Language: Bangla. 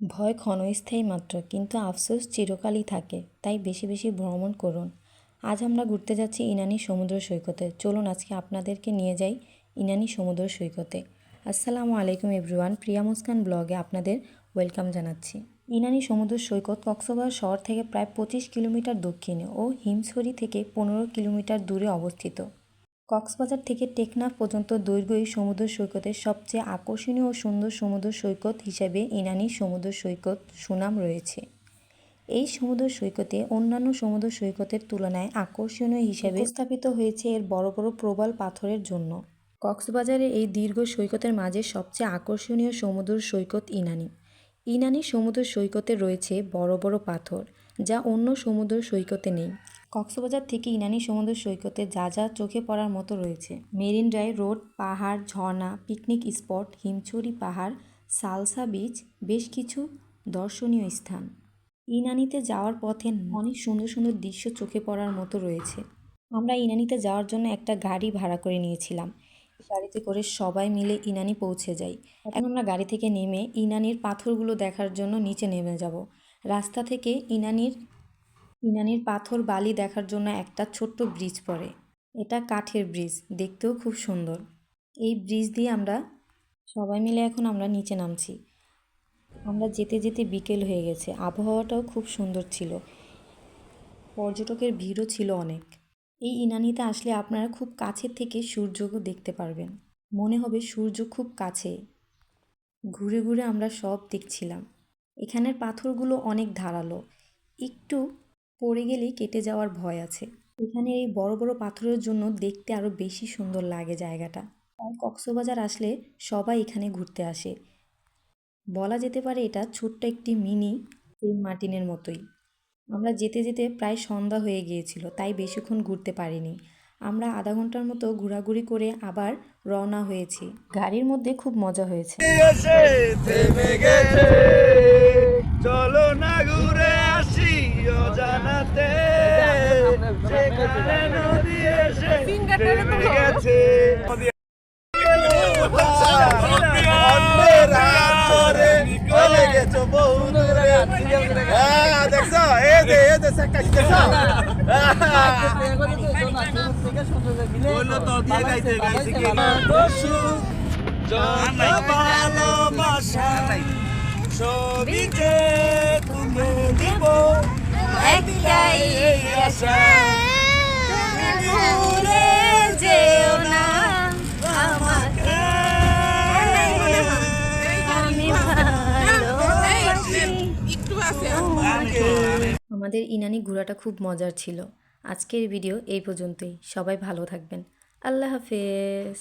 ভয় ক্ষণস্থায়ী মাত্র, কিন্তু আফসোস চিরকালই থাকে। তাই বেশি বেশি ভ্রমণ করুন। আজ আমরা ঘুরতে যাচ্ছি ইনানি সমুদ্র সৈকতে। চলুন আজকে আপনাদেরকে নিয়ে যাই ইনানি সমুদ্র সৈকতে। আসসালামু আলাইকুম এভরিওয়ান, প্রিয়া মুস্কান ব্লগে আপনাদের ওয়েলকাম জানাচ্ছি। ইনানি সমুদ্র সৈকত কক্সবাজার শহর থেকে প্রায় 25 কিলোমিটার দক্ষিণে ও হিমছড়ি থেকে 15 কিলোমিটার দূরে অবস্থিত। কক্সবাজার থেকে টেকনাফ পর্যন্ত দৈর্ঘ্য এই সমুদ্র সৈকতের সবচেয়ে আকর্ষণীয় ও সুন্দর সমুদ্র সৈকত হিসেবে ইনানি সমুদ্র সৈকত সুনাম রয়েছে। এই সমুদ্র সৈকতে অন্যান্য সমুদ্র সৈকতের তুলনায় আকর্ষণীয় হিসেবে স্থাপিত হয়েছে এর বড় বড় প্রবাল পাথরের জন্য। কক্সবাজারের এই দীর্ঘ সৈকতের মাঝে সবচেয়ে আকর্ষণীয় সমুদ্র সৈকত ইনানি। ইনানি সমুদ্র সৈকতে রয়েছে বড় বড় পাথর, যা অন্য সমুদ্র সৈকতে নেই। কক্সবাজার থেকে ইনানি সমুদ্র সৈকতে যা যা চোখে পড়ার মতো রয়েছে: মেরিন ড্রাইভ রোড, পাহাড়, ঝর্ণা, পিকনিক স্পট, হিমছড়ি পাহাড়, সালসা বিচ, বেশ কিছু দর্শনীয় স্থান। ইনানিতে যাওয়ার পথে অনেক সুন্দর সুন্দর দৃশ্য চোখে পড়ার মতো রয়েছে। আমরা ইনানিতে যাওয়ার জন্য একটা গাড়ি ভাড়া করে নিয়েছিলাম। গাড়িতে করে সবাই মিলে ইনানি পৌঁছে যাই। এখন আমরা গাড়ি থেকে নেমে ইনানির পাথরগুলো দেখার জন্য নিচে নেমে যাব। রাস্তা থেকে ইনানির পাথর বালি দেখার জন্য একটা ছোট্ট ব্রিজ পড়ে। এটা কাঠের ব্রিজ, দেখতেও খুব সুন্দর। এই ব্রিজ দিয়ে আমরা সবাই মিলে এখন আমরা নিচে নামছি। আমরা যেতে যেতে বিকেল হয়ে গেছে, আবহাওয়াটাও খুব সুন্দর ছিল, পর্যটকের ভিড়ও ছিল অনেক। এই ইনানিতে আসলে আপনারা খুব কাছের থেকে সূর্যকে দেখতে পারবেন, মনে হবে সূর্য খুব কাছে। ঘুরে ঘুরে আমরা সব দেখছিলাম। এখানের পাথরগুলো অনেক ধারালো, একটু পড়ে গেলেই কেটে যাওয়ার ভয় আছে। এখানে এই বড় বড় পাথরের জন্য দেখতে আরও বেশি সুন্দর লাগে জায়গাটা। তাই কক্সবাজার আসলে সবাই এখানে ঘুরতে আসে। বলা যেতে পারে এটা ছোট্ট একটি মিনি সেন্ট মার্টিনের মতোই। আমরা যেতে যেতে প্রায় সন্ধ্যা হয়ে গিয়েছিল, তাই বেশিক্ষণ ঘুরতে পারিনি। আমরা আধা ঘন্টার মতো ঘোরাঘুরি করে আবার রওনা হয়েছি। গাড়ির মধ্যে খুব মজা হয়েছে। চলো না ঘুরে আসি অজানাতে, যেখানে নদী এসে থেমে গেছে। দেখছো এই যে ছবিতে তুমি দিব একটাই আশা, ভুলে যেও না আমাকে, আমি ভালোবাসি। আমাদের ইনানি ঘোরাটা খুব মজার ছিল। আজকের ভিডিও এই পর্যন্তই। সবাই ভালো থাকবেন। আল্লাহ হাফেজ।